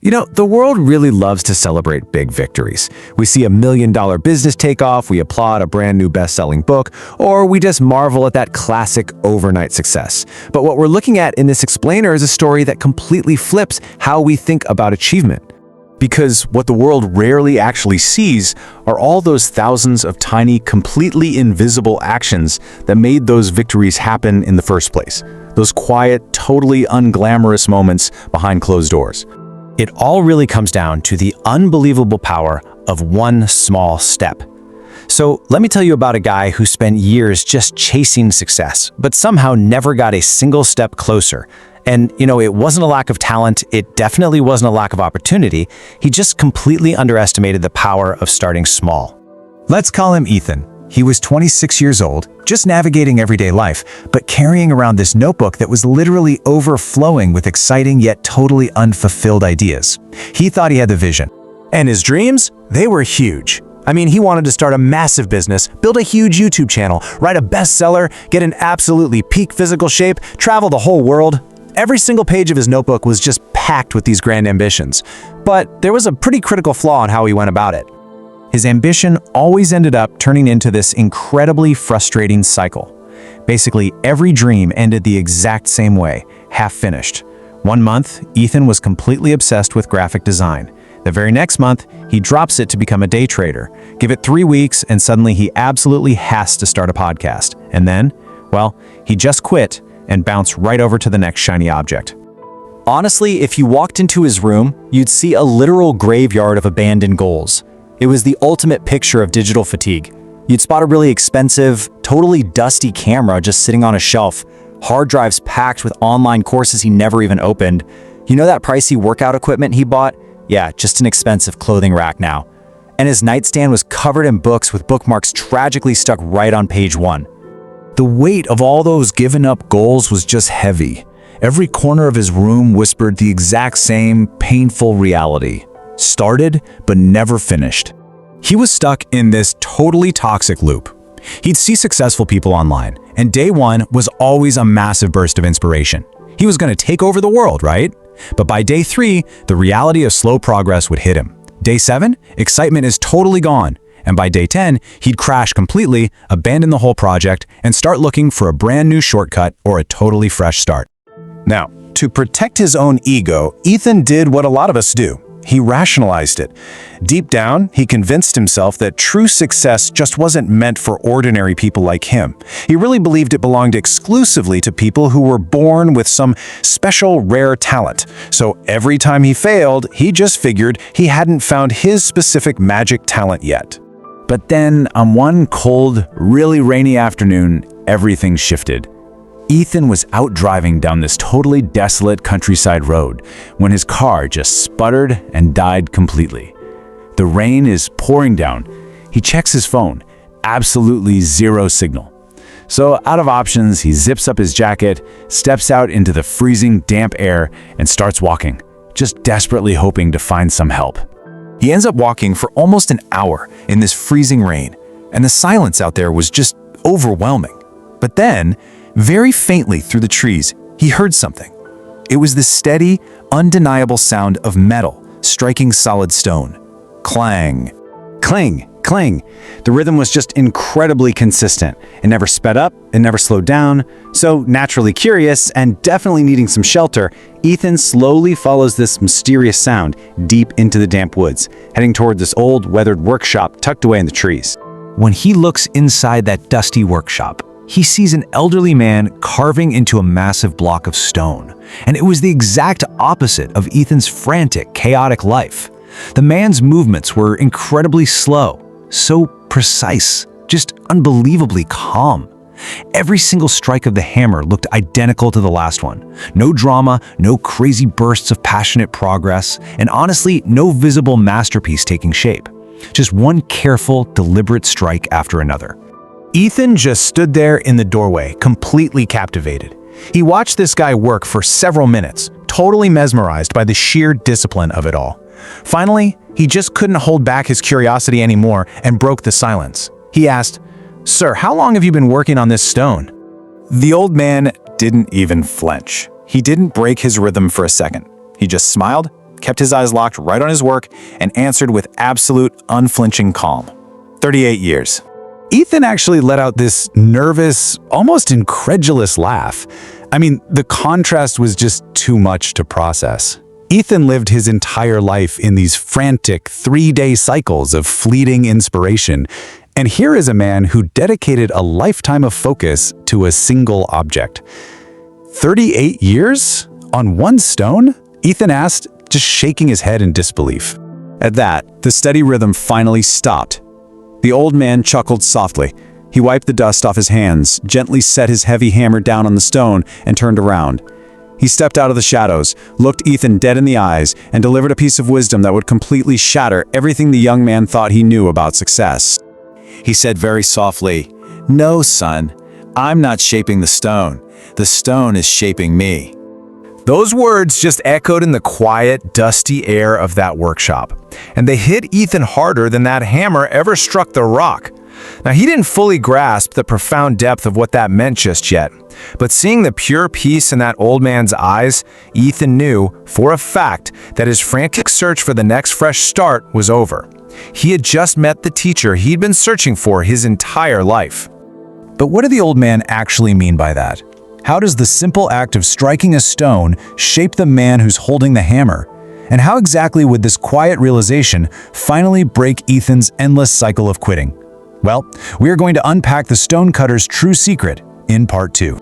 The world really loves to celebrate big victories. We see $1 million business takeoff, we applaud a brand new best-selling book, or we just marvel at that classic overnight success. But what we're looking at in this explainer is a story that completely flips how we think about achievement. Because what the world rarely actually sees are all those thousands of tiny, completely invisible actions that made those victories happen in the first place. Those quiet, totally unglamorous moments behind closed doors. It all really comes down to the unbelievable power of one small step. So let me tell you about a guy who spent years just chasing success, but somehow never got a single step closer. And, it wasn't a lack of talent, it definitely wasn't a lack of opportunity, he just completely underestimated the power of starting small. Let's call him Ethan. He was 26 years old, just navigating everyday life, but carrying around this notebook that was literally overflowing with exciting yet totally unfulfilled ideas. He thought he had the vision. And his dreams? They were huge. He wanted to start a massive business, build a huge YouTube channel, write a bestseller, get in absolutely peak physical shape, travel the whole world. Every single page of his notebook was just packed with these grand ambitions. But there was a pretty critical flaw in how he went about it. His ambition always ended up turning into this incredibly frustrating cycle. Basically, every dream ended the exact same way, half-finished. One month, Ethan was completely obsessed with graphic design. The very next month, he drops it to become a day trader. Give it 3 weeks, and suddenly he absolutely has to start a podcast. And then, he just quit and bounced right over to the next shiny object. Honestly, if you walked into his room, you'd see a literal graveyard of abandoned goals. It was the ultimate picture of digital fatigue. You'd spot a really expensive, totally dusty camera just sitting on a shelf, hard drives packed with online courses he never even opened. You know that pricey workout equipment he bought? Yeah, just an expensive clothing rack now. And his nightstand was covered in books with bookmarks tragically stuck right on page 1. The weight of all those given up goals was just heavy. Every corner of his room whispered the exact same painful reality. Started, but never finished. He was stuck in this totally toxic loop. He'd see successful people online, and day one was always a massive burst of inspiration. He was going to take over the world, right? But by day 3, the reality of slow progress would hit him. Day 7, excitement is totally gone. And by day 10, he'd crash completely, abandon the whole project, and start looking for a brand new shortcut or a totally fresh start. Now, to protect his own ego, Ethan did what a lot of us do. He rationalized it. Deep down, he convinced himself that true success just wasn't meant for ordinary people like him. He really believed it belonged exclusively to people who were born with some special, rare talent. So every time he failed, he just figured he hadn't found his specific magic talent yet. But then, on one cold, really rainy afternoon, everything shifted. Ethan was out driving down this totally desolate countryside road when his car just sputtered and died completely. The rain is pouring down. He checks his phone. Absolutely zero signal. So out of options, he zips up his jacket, steps out into the freezing, damp air, and starts walking, just desperately hoping to find some help. He ends up walking for almost an hour in this freezing rain, and the silence out there was just overwhelming. But then, very faintly through the trees, he heard something. It was the steady, undeniable sound of metal striking solid stone. Clang. Cling. Cling. The rhythm was just incredibly consistent. It never sped up, it never slowed down. So, naturally curious and definitely needing some shelter, Ethan slowly follows this mysterious sound deep into the damp woods, heading toward this old, weathered workshop tucked away in the trees. When he looks inside that dusty workshop, he sees an elderly man carving into a massive block of stone. And it was the exact opposite of Ethan's frantic, chaotic life. The man's movements were incredibly slow, so precise, just unbelievably calm. Every single strike of the hammer looked identical to the last one. No drama, no crazy bursts of passionate progress, and honestly, no visible masterpiece taking shape. Just one careful, deliberate strike after another. Ethan just stood there in the doorway, completely captivated. He watched this guy work for several minutes, totally mesmerized by the sheer discipline of it all. Finally, he just couldn't hold back his curiosity anymore and broke the silence. He asked, "Sir, how long have you been working on this stone?" The old man didn't even flinch. He didn't break his rhythm for a second. He just smiled, kept his eyes locked right on his work and answered with absolute, unflinching calm. 38 years. Ethan actually let out this nervous, almost incredulous laugh. I mean, the contrast was just too much to process. Ethan lived his entire life in these frantic 3-day cycles of fleeting inspiration, and here is a man who dedicated a lifetime of focus to a single object. 38 years? On one stone? Ethan asked, just shaking his head in disbelief. At that, the steady rhythm finally stopped. The old man chuckled softly. He wiped the dust off his hands, gently set his heavy hammer down on the stone, and turned around. He stepped out of the shadows, looked Ethan dead in the eyes, and delivered a piece of wisdom that would completely shatter everything the young man thought he knew about success. He said very softly, "No, son, I'm not shaping the stone. The stone is shaping me." Those words just echoed in the quiet, dusty air of that workshop, and they hit Ethan harder than that hammer ever struck the rock. Now, he didn't fully grasp the profound depth of what that meant just yet, but seeing the pure peace in that old man's eyes, Ethan knew, for a fact, that his frantic search for the next fresh start was over. He had just met the teacher he'd been searching for his entire life. But what did the old man actually mean by that? How does the simple act of striking a stone shape the man who's holding the hammer? And how exactly would this quiet realization finally break Ethan's endless cycle of quitting? Well, we are going to unpack the stonecutter's true secret in part 2.